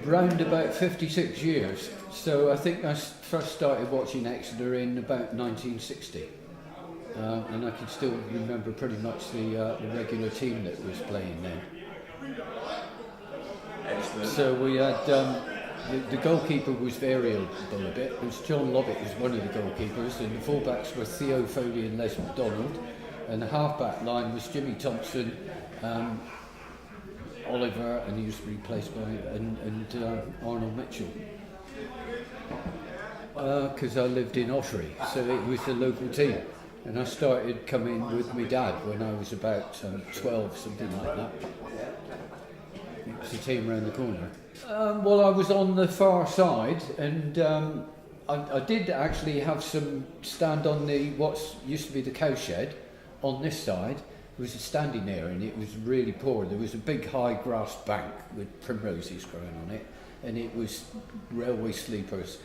round about 56 years. So I think I first started watching Exeter in about 1960. And I can still remember pretty much the regular team that was playing then. Excellent. So we had, the goalkeeper was variable a bit. It was John Lobbett was one of the goalkeepers, and the fullbacks were Theo Foley and Les McDonald, and the half-back line was Jimmy Thompson, Oliver, and he used to be replaced by Arnold Mitchell. Because I lived in Ottery, so it was the local team. And I started coming with my dad when I was about 12, something like that. It was the team around the corner. Well, I was on the far side, and I did actually have some stand on what used to be the cowshed on this side. It was a standing area, and it was really poor. There was a big high grass bank with primroses growing on it, and it was railway sleepers.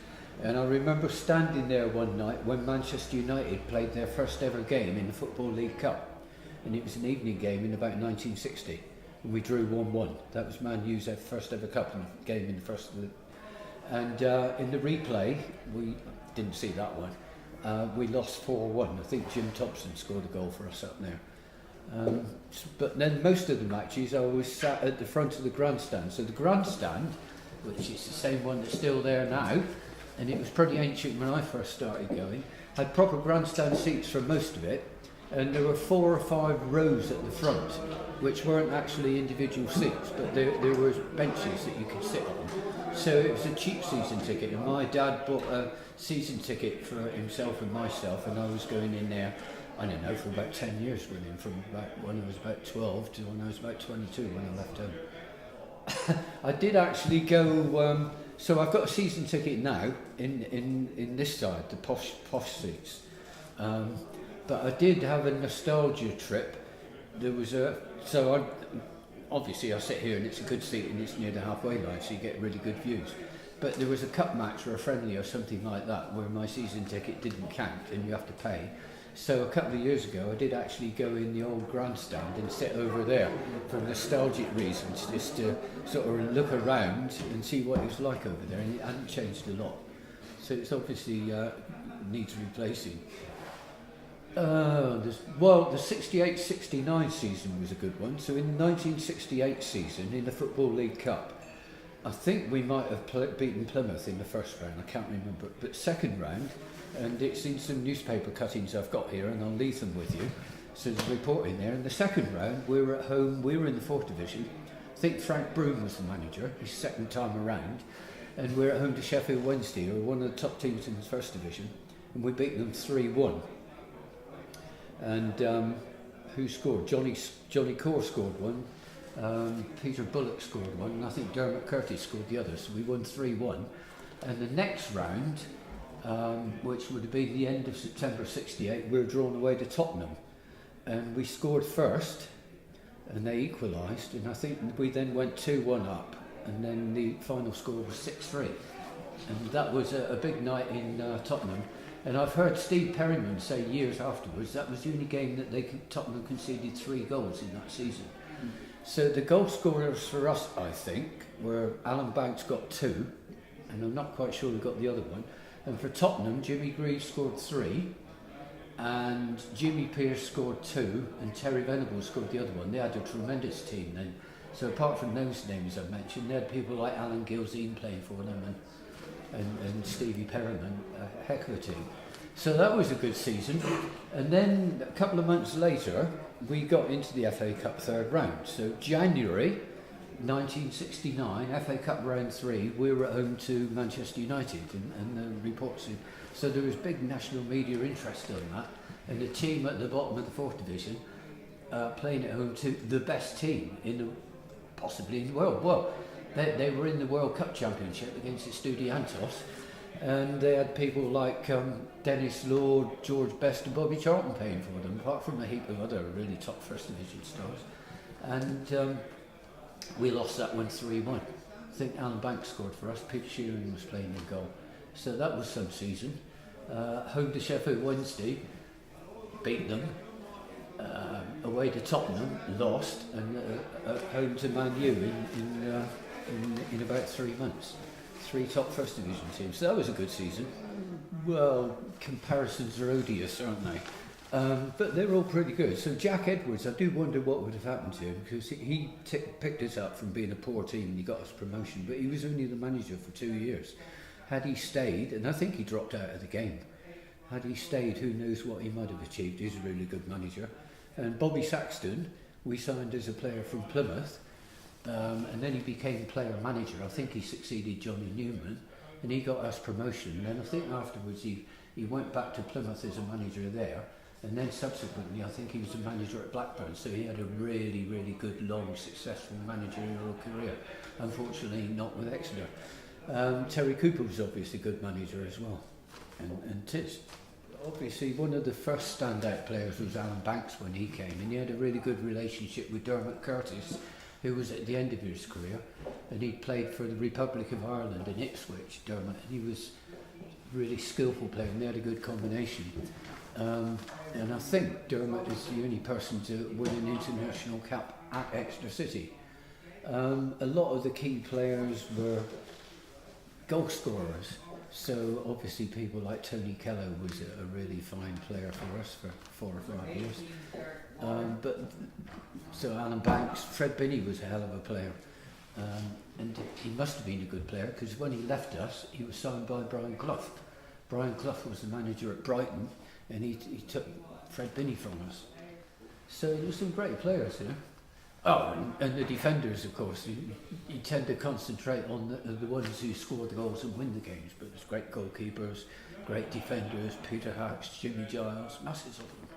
And I remember standing there one night when Manchester United played their first ever game in the Football League Cup, and it was an evening game in about 1960, and we drew 1-1. That was Man U's first ever cup game in the first. And in the replay, we didn't see that one. We lost 4-1. I think Jim Thompson scored a goal for us up there. But then most of the matches I was sat at the front of the grandstand. So the grandstand, which is the same one that's still there now, and it was pretty ancient when I first started going, had proper grandstand seats for most of it, and there were 4 or 5 rows at the front, which weren't actually individual seats, but there were benches that you could sit on. So it was a cheap season ticket, and my dad bought a season ticket for himself and myself, and I was going in there, I don't know, for about 10 years with him, from about when I was about 12 to when I was about 22 when I left home. I did actually go, so I've got a season ticket now in this side, the posh seats. But I did have a nostalgia trip. There was obviously I sit here and it's a good seat and it's near the halfway line, so you get really good views. But there was a cup match or a friendly or something like that where my season ticket didn't count and you have to pay. So a couple of years ago I did actually go in the old grandstand and sit over there for nostalgic reasons, just to sort of look around and see what it was like over there, and it hadn't changed a lot. So it's obviously needs replacing. The 68-69 season was a good one. So in the 1968 season in the Football League Cup, I think we might have beaten Plymouth in the first round, I can't remember, but second round, and it's in some newspaper cuttings I've got here and I'll leave them with you, so there's a report in there. In the second round we were at home, we were in the 4th division, I think Frank Broom was the manager, his second time around, and we're at home to Sheffield Wednesday, who are one of the top teams in the 1st division, and we beat them 3-1. And who scored? Johnny Core scored one, Peter Bullock scored one, and I think Dermot Curtis scored the other, so we won 3-1. And the next round, which would have been the end of September 68, we were drawn away to Tottenham, and we scored first and they equalised, and I think we then went 2-1 up, and then the final score was 6-3, and that was a big night in Tottenham. And I've heard Steve Perryman say years afterwards that was the only game that Tottenham conceded 3 goals in that season. So the goal scorers for us, I think, were Alan Banks got 2, and I'm not quite sure who got the other one. And for Tottenham, Jimmy Greaves scored 3, and Jimmy Pearce scored 2, and Terry Venables scored the other one. They had a tremendous team then. So apart from those names I mentioned, they had people like Alan Gilzine playing for them, and Stevie Perryman, a heck of a team. So that was a good season. And then a couple of months later, we got into the FA Cup 3rd round. So January 1969, FA Cup round 3, we were at home to Manchester United, and the reports. So there was big national media interest on that, and the team at the bottom of the 4th division playing at home to the best team possibly in the world. Well, they were in the World Cup Championship against Estudiantes, and they had people like Dennis Lord, George Best and Bobby Charlton paying for them, apart from a heap of other really top 1st division stars. And we lost that one 3-1. I think Alan Banks scored for us, Peter Shearing was playing in goal. So that was some season. Home to Sheffield Wednesday, beat them. Away to Tottenham, lost, and home to Man U in about 3 months. 3 top first division teams. So that was a good season. Well, comparisons are odious, aren't they? But they were all pretty good. So Jack Edwards, I do wonder what would have happened to him, because he picked us up from being a poor team and he got us promotion, but he was only the manager for 2 years. Had he stayed, and I think he dropped out of the game, had he stayed, who knows what he might have achieved. He's a really good manager. And Bobby Saxton, we signed as a player from Plymouth, and then he became player manager. I think he succeeded Johnny Newman, and he got us promotion. And then I think afterwards he went back to Plymouth as a manager there, and then subsequently I think he was a manager at Blackburn, so he had a really, really good, long, successful managerial career. Unfortunately not with Exeter. Terry Cooper was obviously a good manager as well. And obviously one of the first standout players was Alan Banks when he came, and he had a really good relationship with Dermot Curtis, who was at the end of his career, and he played for the Republic of Ireland in Ipswich, Dermot, and he was a really skillful player, and they had a good combination. And I think Dermot is the only person to win an international cap at Exeter City. A lot of the key players were goal scorers. So obviously people like Tony Kello was a really fine player for us for 4 or 5 years. So Alan Banks, Fred Binney was a hell of a player. And he must have been a good player, because when he left us, he was signed by Brian Clough. Brian Clough was the manager at Brighton, and he took Fred Binney from us. So there were some great players, you know. Oh, and the defenders, of course. You tend to concentrate on the ones who score the goals and win the games, but there's great goalkeepers, great defenders, Peter Hacks, Jimmy Giles, masses of them.